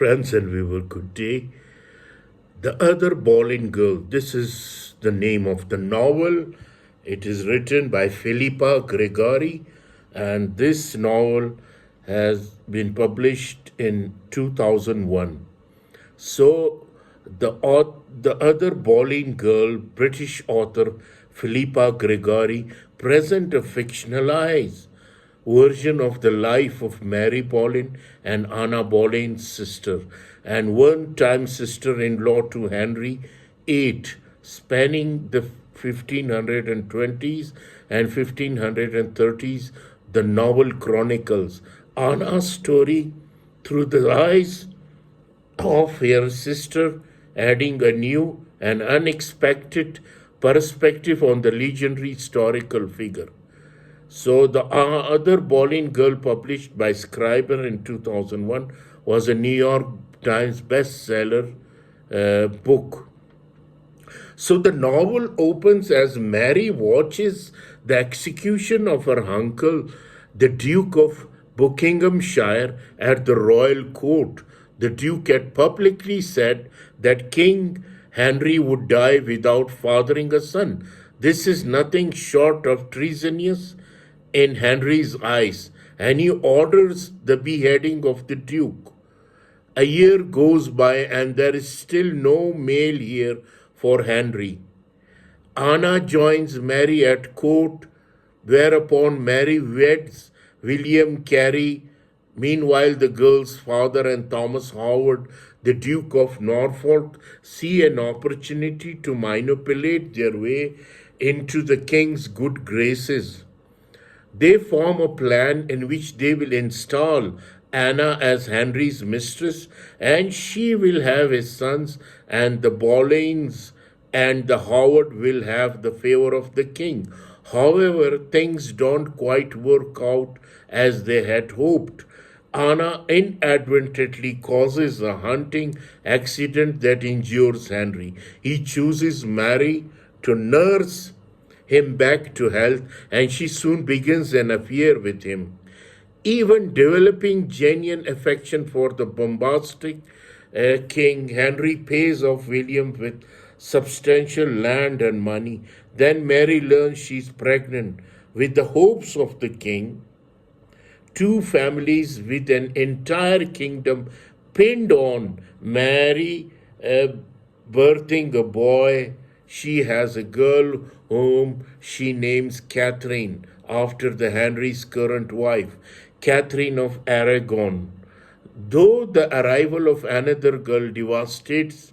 Friends and viewer, good day. The Other Boleyn Girl. This is the name of the novel. It is written by Philippa Gregory, and this novel has been published in 2001. So, the Other Boleyn Girl, British author Philippa Gregory, present a fictionalized version of the life of Mary Boleyn and Anna Boleyn's sister, and one-time sister-in-law to Henry VIII, spanning the 1520s and 1530s. The novel chronicles Anna's story through the eyes of her sister, adding a new and unexpected perspective on the legendary historical figure. So, the Other Boleyn Girl, published by Scriber in 2001, was a New York Times bestseller book. So, the novel opens as Mary watches the execution of her uncle, the Duke of Buckinghamshire, at the royal court. The Duke had publicly said that King Henry would die without fathering a son. This is nothing short of treasonous in Henry's eyes, and he orders the beheading of the Duke. A year goes by, and there is still no male heir for Henry. Anna joins Mary at court, whereupon Mary weds William Carey. Meanwhile, the girl's father and Thomas Howard, the Duke of Norfolk, see an opportunity to manipulate their way into the king's good graces. They form a plan in which they will install Anna as Henry's mistress, and she will have his sons, and the Boleyns and the Howard will have the favor of the king. However, things don't quite work out as they had hoped. Anna inadvertently causes a hunting accident that injures Henry. He chooses Mary to nurse him back to health, and she soon begins an affair with him. Even developing genuine affection for the bombastic king, Henry pays off William with substantial land and money. Then Mary learns she's pregnant. With the hopes of the king, two families with an entire kingdom pinned on Mary birthing a boy, she has a girl whom she names Catherine after the Henry's current wife, Catherine of Aragon. Though the arrival of another girl devastates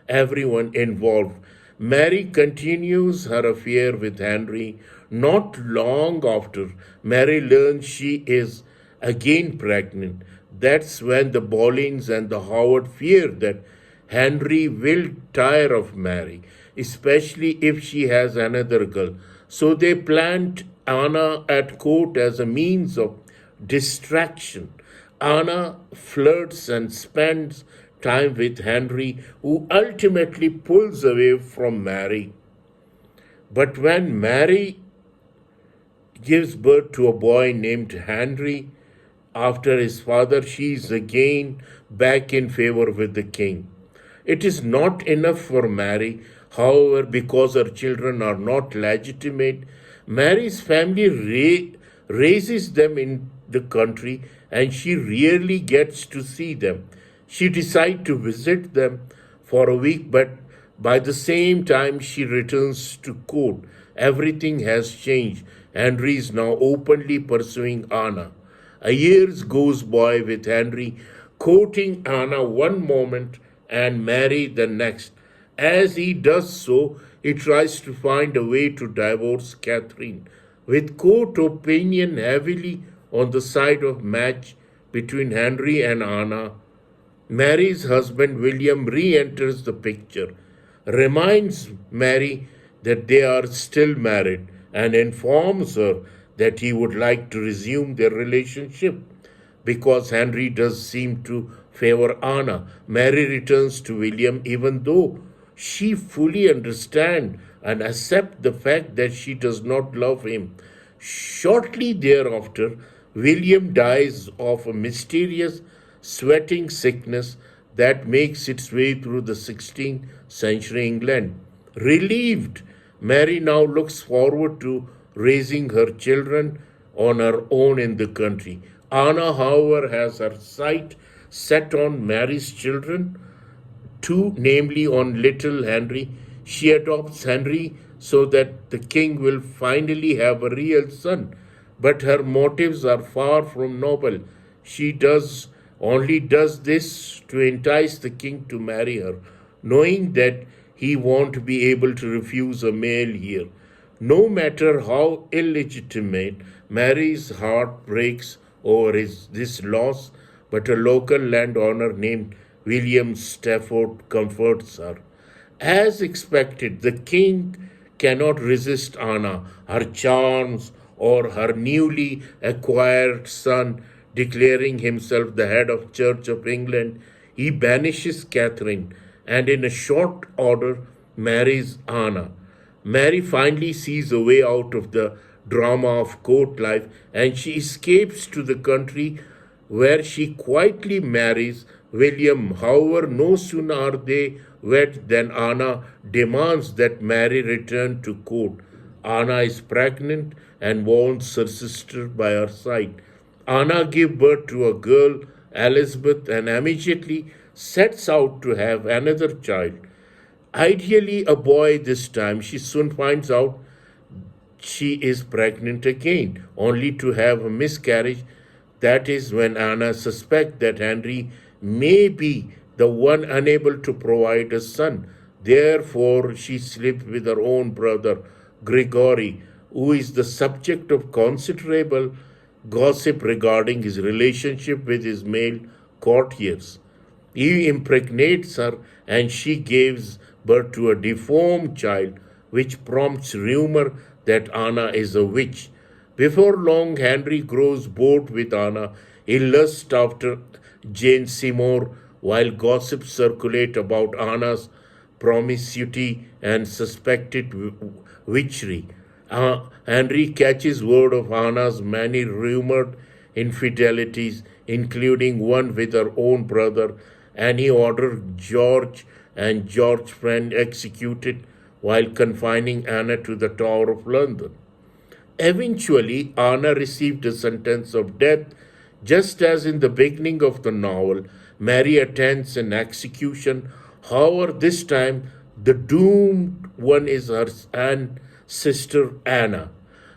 everyone involved, Mary continues her affair with Henry. Not long after, Mary learns she is again pregnant. That's when the Boleyns and the Howard fear that Henry will tire of Mary, especially if she has another girl. So they plant Anna at court as a means of distraction. Anna flirts and spends time with Henry, who ultimately pulls away from Mary. But when Mary gives birth to a boy named Henry after his father, she is again back in favor with the king. It is not enough for Mary, however, because her children are not legitimate. Mary's family raises them in the country, and she rarely gets to see them. She decides to visit them for a week, but by the same time she returns to court. Everything has changed. Henry is now openly pursuing Anna. A year goes by with Henry courting Anna one moment and Mary the next. As he does so, he tries to find a way to divorce Catherine. With court opinion heavily on the side of match between Henry and Anna, Mary's husband William re-enters the picture, reminds Mary that they are still married, and informs her that he would like to resume their relationship because Henry does seem to favor Anna. Mary returns to William even though she fully understands and accepts the fact that she does not love him. Shortly thereafter, William dies of a mysterious sweating sickness that makes its way through the 16th century England. Relieved, Mary now looks forward to raising her children on her own in the country. Anna, however, has her sight set on Mary's children, two, namely on little Henry. She adopts Henry so that the king will finally have a real son. But her motives are far from noble. She does this to entice the king to marry her, knowing that he won't be able to refuse a male heir. No matter how illegitimate, Mary's heart breaks over this loss, but a local landowner named William Stafford comforts her. As expected, the king cannot resist Anna, her charms, or her newly acquired son declaring himself the head of Church of England. He banishes Catherine and in a short order marries Anna. Mary finally sees a way out of the drama of court life and she escapes to the country where she quietly marries William. However, no sooner are they wed than Anna demands that Mary return to court. Anna is pregnant and wants her sister by her side. Anna gives birth to a girl, Elizabeth, and immediately sets out to have another child. Ideally, a boy this time, she soon finds out she is pregnant again, only to have a miscarriage. That is when Anna suspects that Henry may be the one unable to provide a son. Therefore, she sleeps with her own brother, Gregori, who is the subject of considerable gossip regarding his relationship with his male courtiers. He impregnates her and she gives birth to a deformed child, which prompts rumor that Anna is a witch. Before long, Henry grows bored with Anna. He lusts after Jane Seymour, while gossips circulate about Anna's promiscuity and suspected witchery. Henry catches word of Anna's many rumored infidelities, including one with her own brother, and he ordered George and George's friend executed while confining Anna to the Tower of London. Eventually, Anna received a sentence of death, just as in the beginning of the novel, Mary attends an execution. However, this time the doomed one is her sister Anna.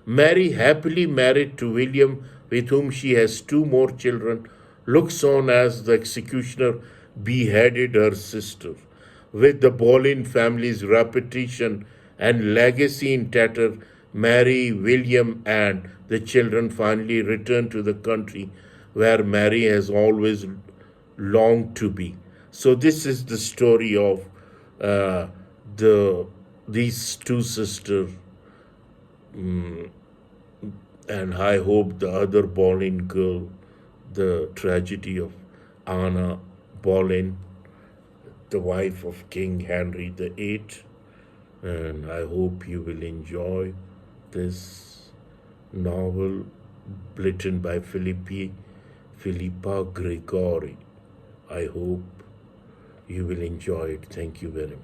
Mary, happily married to William, with whom she has two more children, looks on as the executioner beheaded her sister. With the Boleyn family's reputation and legacy in tatter, Mary, William, and the children finally return to the country where Mary has always longed to be. So this is the story of these two sisters, and I hope the other Boleyn girl, the tragedy of Anna Boleyn, the wife of King Henry VIII, and I hope you will enjoy this novel written by Philippa Gregory. I hope you will enjoy it. Thank you very much.